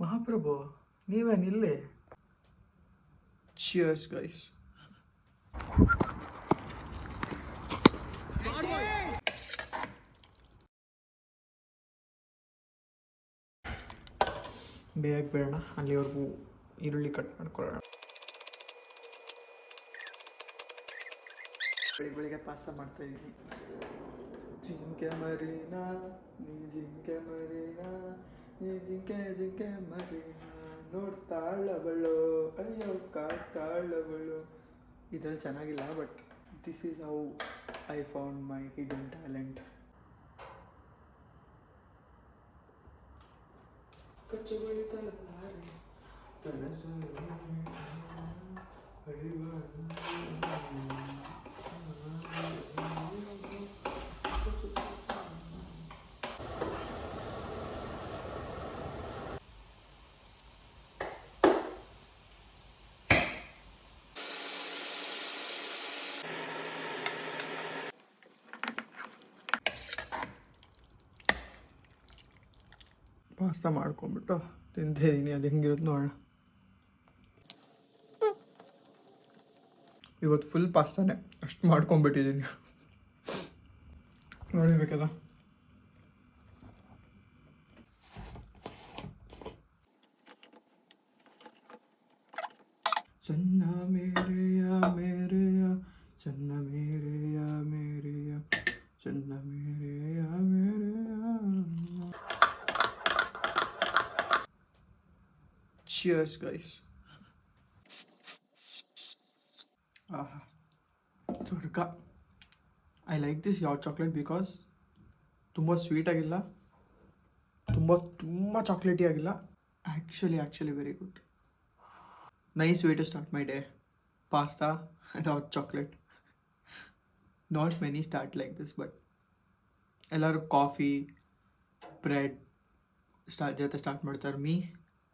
ಮಹಾಪ್ರಭು ನೀವೇನಿಲ್ಲಿ? Cheers guys. ಬೇಗ ಬೇಡ, ಅಲ್ಲಿವರೆಗೂ ಈರುಳ್ಳಿ ಕಟ್ ಮಾಡ್ಕೊಳ್ಳೋಣ. ಬೆಳಿಗ್ಗೆ ಪಾಸ್ತಾ ಮಾಡ್ತಾ ಇದ್ದೀನಿ. ಜಿಂಕೆ ಮರಿನಾ ನೀ ಜಿಂಕೆ ಮರಿನಾ ನೀ ಜಿಂಕೆ ಮರಿನಾ ನೋಡ್ತಾಳವಳು ಅಯ್ಯೋ ಕಾಳವಳು. ಇದರಲ್ಲಿ ಚೆನ್ನಾಗಿಲ್ಲ, but this is how I found my hidden talent. Pasta ಮಾಡ್ಕೊಂಬಿಟ್ಟು ತಿಂತಿದ್ದೀನಿ. ಅದು ಹೆಂಗಿರುತ್ತೆ ನೋಡೋಣ. ಇವತ್ತು ಫುಲ್ ಪಾಸ್ತಾನೆ, ಅಷ್ಟು ಮಾಡ್ಕೊಂಬಿಟ್ಟಿದ್ದೀನಿ. ನೋಡಬೇಕಲ್ಲ. ಚನ್ನ ಮೇರೆಯ ಮೇರೆಯ ಚನ್ನ ಮೇರೆಯ ಮೇರೆಯ ಚನ್ನ ಮೇರೆಯ ಮೇರೆಯ. Cheers guys. ಸ್ವರ್ಗ. ಐ ಲೈಕ್ ದಿಸ್ ಯಾವ ಚಾಕ್ಲೇಟ್ ಬಿಕಾಸ್ ತುಂಬ ಸ್ವೀಟ್ ಆಗಿಲ್ಲ, ತುಂಬ ಚಾಕ್ಲೇಟಿ ಆಗಿಲ್ಲ. Actually very good. Nice way to start my day. Pasta and hot chocolate. Not many start like this, but ಎಲ್ಲರೂ ಕಾಫಿ ಬ್ರೆಡ್ ಜೊತೆ ಸ್ಟಾರ್ಟ್ ಮಾಡ್ತಾರೆ. Me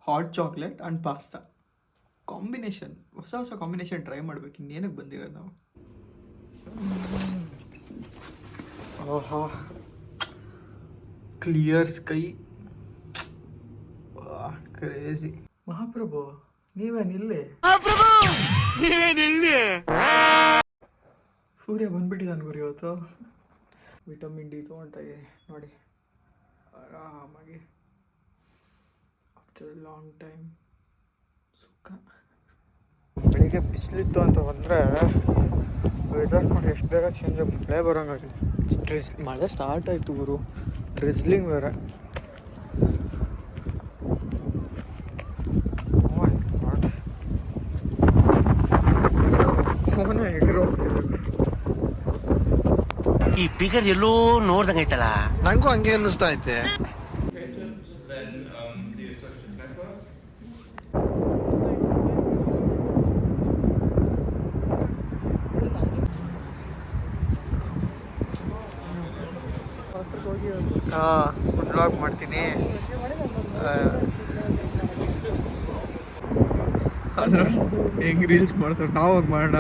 hot chocolate and pasta combination, ಹೊಸ combination try ಮಾಡ್ಬೇಕು. ಇನ್ನೇನಕ್ಕೆ ಬಂದಿರೋದು ನಾವು. ಓಹೋ, clear sky, crazy. ಮಹಾಪ್ರಭು ನೀವೇನಿಲ್ಲಿ? ಸೂರ್ಯ ಬಂದ್ಬಿಟ್ಟಿದ್ದಾನೆ ಗುರು ಇವತ್ತು. ವಿಟಮಿನ್ ಡಿ ತೊಗೊಳ್ತಾ ಇದ್ದೀನಿ ನೋಡಿ, ಆರಾಮಾಗಿ ಆಫ್ಟರ್ ಲಾಂಗ್ ಟೈಮ್. ಸುಖ. ಬೆಳಿಗ್ಗೆ ಬಿಸಿಲಿತ್ತು ಅಂತ ಬಂದರೆ ವೆದರ್ ನೋಡಿ ಎಷ್ಟು ಬೇಗ ಚೇಂಜ್ ಆಗಿ ಮಳೆ ಬರೋಂಗಾಗಿದೆ. ಮಳೆ ಸ್ಟಾರ್ಟ್ ಆಯಿತು ಗುರು, ಡ್ರಿಸ್ಲಿಂಗ್ ಬೇರೆ. ಫೋನ್ ಎಗರೋಗ್ತಿದೆ. ಈ ಫಿಗರ್ ಎಲ್ಲೋ ನೋಡ್ದಂಗೈತಲ್ಲ, ನಂಗೂ ಹಂಗೆ ಅನ್ನಿಸ್ತಾ ಐತೆ. ಫುಡ್ ವ್ಲಾಗ್ ಮಾಡ್ತೀನಿ. ಅದ್ರ ಹೆಂಗೆ ರೀಲ್ಸ್ ಮಾಡ್ತಾರೆ, ನಾವು ಹೋಗಿ ಮಾಡೋಣ.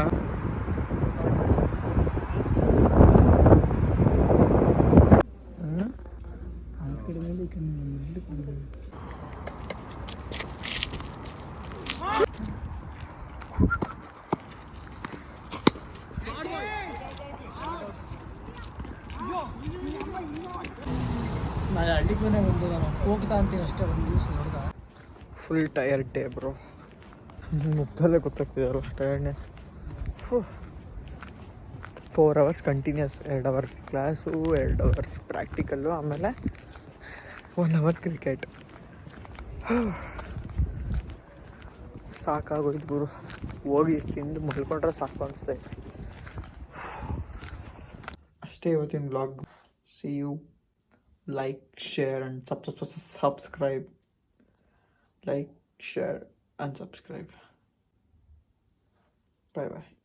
ನಾನು ಹಳ್ಳಿಗೆ ಮನೆ ಬಂದು ನಾನು ಹೋಗ್ತಾ ಅಂತೀನಿ ಅಷ್ಟೇ. ಒಂದು ದಿವಸ ನೋಡ್ದ ಫುಲ್ ಟಯರ್ಡ್ ಡೇ ಬ್ರೋ. ಮುಗ್ದಲ್ಲೇ ಗೊತ್ತಾಗ್ತಿದ್ದಾರೋ tiredness. 4 hours continuous, 2 hours class, 2 hours practical, ಆಮೇಲೆ 1 hour ಕ್ರಿಕೆಟ್. ಸಾಕಾಗೋಯ್ತು ಗುರು. ಹೋಗಿ ತಿಂದು ಮಲ್ಕೊಂಡ್ರೆ ಸಾಕು ಅನಿಸ್ತೈತೆ ಅಷ್ಟೇ ಇವತ್ತಿನ vlog. See you. Like, share and subscribe. Like, share and subscribe. Bye bye.